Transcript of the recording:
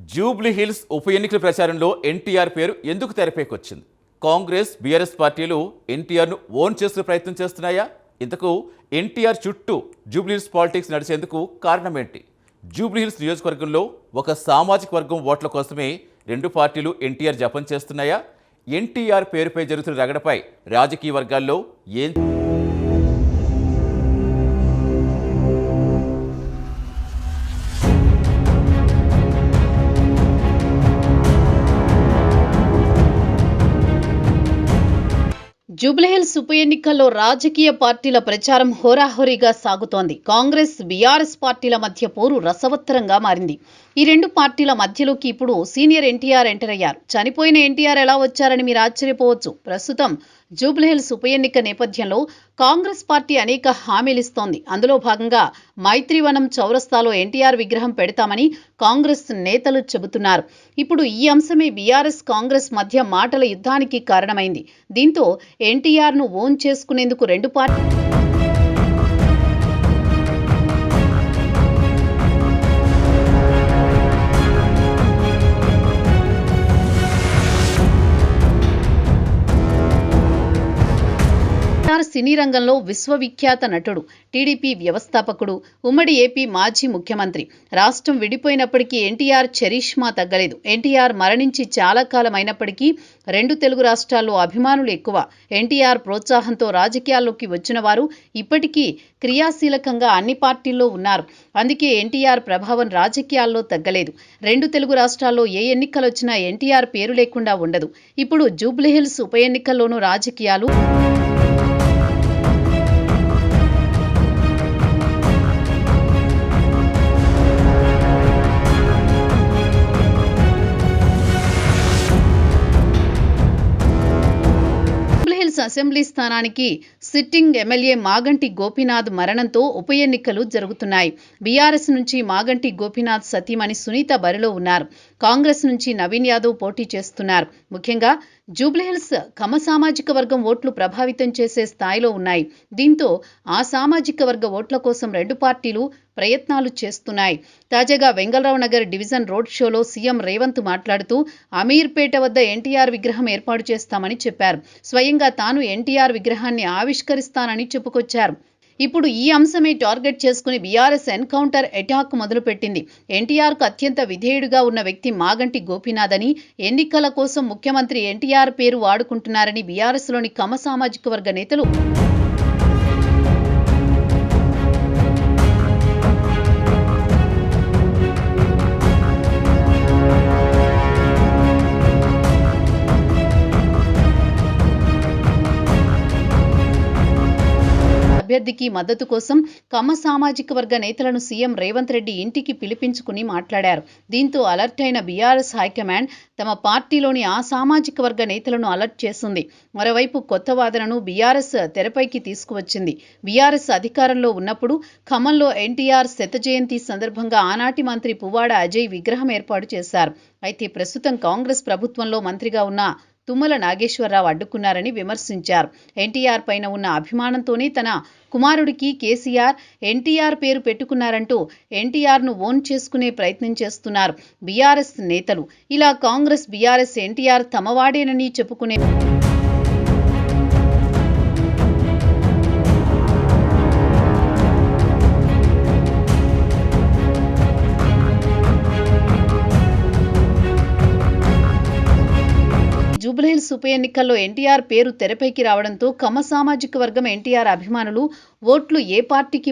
Jubilee hills ఉప ఎన్నికల ప్రచారంలో ఎన్టీఆర్ పేరు ఎందుకు తెరపైకొచ్చింది? కాంగ్రెస్, బీఆర్ఎస్ పార్టీలు ఎన్టీఆర్ను ఓన్ చేసే ప్రయత్నం చేస్తున్నాయా? ఇంతకు ఎన్టీఆర్ చుట్టూ జూబ్లీ హిల్స్ పాలిటిక్స్ నడిచేందుకు కారణం ఏంటి? జూబ్లీ హిల్స్ నియోజకవర్గంలో ఒక సామాజిక వర్గం ఓట్ల కోసమే రెండు పార్టీలు ఎన్టీఆర్ జపం చేస్తున్నాయా? ఎన్టీఆర్ పేరుపై జరుగుతున్న రగడపై రాజకీయ వర్గాల్లో ఏం జూబ్లీహిల్స్ ఉప ఎన్నికల్లో రాజకీయ పార్టీల ప్రచారం హోరాహోరీగా సాగుతోంది. కాంగ్రెస్, బీఆర్ఎస్ పార్టీల మధ్య పోరు రసవత్తరంగా మారింది. ఈ రెండు పార్టీల మధ్యలోకి ఇప్పుడు సీనియర్ ఎన్టీఆర్ ఎంటర్ అయ్యారు. చనిపోయిన ఎన్టీఆర్ ఎలా వచ్చారని మీరు ఆశ్చర్యపోవచ్చు. ప్రస్తుతం జూబ్లీహిల్స్ ఉప ఎన్నిక నేపథ్యంలో కాంగ్రెస్ పార్టీ అనేక హామీలిస్తోంది. అందులో భాగంగా మైత్రివనం చౌరస్తాలో ఎన్టీఆర్ విగ్రహం పెడతామని కాంగ్రెస్ నేతలు చెబుతున్నారు. ఇప్పుడు ఈ అంశమే బీఆర్ఎస్, కాంగ్రెస్ మధ్య మాటల యుద్ధానికి కారణమైంది. దీంతో ఎన్టీఆర్ను ఓన్ చేసుకునేందుకు రెండు పార్టీ సినీ రంగంలో విశ్వవిఖ్యాత నటుడు, టీడీపీ వ్యవస్థాపకుడు, ఉమ్మడి ఏపీ మాజీ ముఖ్యమంత్రి. రాష్ట్రం విడిపోయినప్పటికీ ఎన్టీఆర్ చరిష్మా తగ్గలేదు. ఎన్టీఆర్ మరణించి చాలా కాలం అయినప్పటికీ రెండు తెలుగు రాష్ట్రాల్లో అభిమానులు ఎక్కువ. ఎన్టీఆర్ ప్రోత్సాహంతో రాజకీయాల్లోకి వచ్చిన వారు ఇప్పటికీ క్రియాశీలకంగా అన్ని పార్టీల్లో ఉన్నారు. అందుకే ఎన్టీఆర్ ప్రభావం రాజకీయాల్లో తగ్గలేదు. రెండు తెలుగు రాష్ట్రాల్లో ఏ ఎన్నికలొచ్చినా ఎన్టీఆర్ పేరు లేకుండా ఉండదు. ఇప్పుడు జూబ్లీహిల్స్ ఉప ఎన్నికల్లోనూ రాజకీయాలు అసెంబ్లీ స్థానానికి సిట్టింగ్ ఎమ్మెల్యే మాగంటి గోపీనాథ్ మరణంతో ఉప ఎన్నికలు జరుగుతున్నాయి. బీఆర్ఎస్ నుంచి మాగంటి గోపీనాథ్ సతీమణి సునీత బరిలో ఉన్నారు. కాంగ్రెస్ నుంచి నవీన్ యాదవ్ పోటీ చేస్తున్నారు. ముఖ్యంగా జూబ్లీహిల్స్ కమ సామాజిక వర్గం ఓట్లు ప్రభావితం చేసే స్థాయిలో ఉన్నాయి. దీంతో ఆ సామాజిక వర్గ ఓట్ల కోసం రెండు పార్టీలు ప్రయత్నాలు చేస్తున్నాయి. తాజాగా వెంగళరావు నగర్ డివిజన్ రోడ్ షోలో సీఎం రేవంత్ మాట్లాడుతూ అమీర్పేట వద్ద ఎన్టీఆర్ విగ్రహం ఏర్పాటు చేస్తామని చెప్పారు. స్వయంగా తాను ఎన్టీఆర్ విగ్రహాన్ని ఆవిష్కరిస్తానని చెప్పుకొచ్చారు. ఇప్పుడు ఈ అంశమే టార్గెట్ చేసుకుని బీఆర్ఎస్ ఎన్కౌంటర్ అటాక్ మొదలుపెట్టింది. ఎన్టీఆర్కు అత్యంత విధేయుడిగా ఉన్న వ్యక్తి మాగంటి గోపీనాథ్ అని, ఎన్నికల కోసం ముఖ్యమంత్రి ఎన్టీఆర్ పేరు వాడుకుంటున్నారని బీఆర్ఎస్లోని కమ సామాజిక వర్గ నేతలు అభ్యర్థికి మద్దతు కోసం కమ సామాజిక వర్గ నేతలను సీఎం రేవంత్ రెడ్డి ఇంటికి పిలిపించుకుని మాట్లాడారు. దీంతో అలర్ట్ అయిన బీఆర్ఎస్ హైకమాండ్ తమ పార్టీలోని ఆ సామాజిక వర్గ నేతలను అలర్ట్ చేసింది. మరోవైపు కొత్త వాదనను బీఆర్ఎస్ తెరపైకి తీసుకువచ్చింది. బీఆర్ఎస్ అధికారంలో ఉన్నప్పుడు ఖమ్మంలో ఎన్టీఆర్ శత జయంతి సందర్భంగా ఆనాటి మంత్రి పువ్వాడ అజయ్ విగ్రహం ఏర్పాటు చేశారు. అయితే ప్రస్తుతం కాంగ్రెస్ ప్రభుత్వంలో మంత్రిగా ఉన్న తుమ్మల నాగేశ్వరరావు అడ్డుకున్నారని విమర్శించారు. ఎన్టీఆర్ పైన ఉన్న అభిమానంతోనే తన కుమారుడికి కేసీఆర్ ఎన్టీఆర్ పేరు పెట్టుకున్నారంటూ ఎన్టీఆర్ను ఓన్ చేసుకునే ప్రయత్నం చేస్తున్నారు బీఆర్ఎస్ నేతలు. ఇలా కాంగ్రెస్, బీఆర్ఎస్ ఎన్టీఆర్ తమవాడేనని చెప్పుకునే జూబ్లీహిల్స్ ఉప ఎన్నికల్లో ఎన్టీఆర్ పేరు తెరపైకి రావడంతో కమ సామాజిక వర్గం ఎన్టీఆర్ అభిమానులు ఓట్లు ఏ పార్టీకి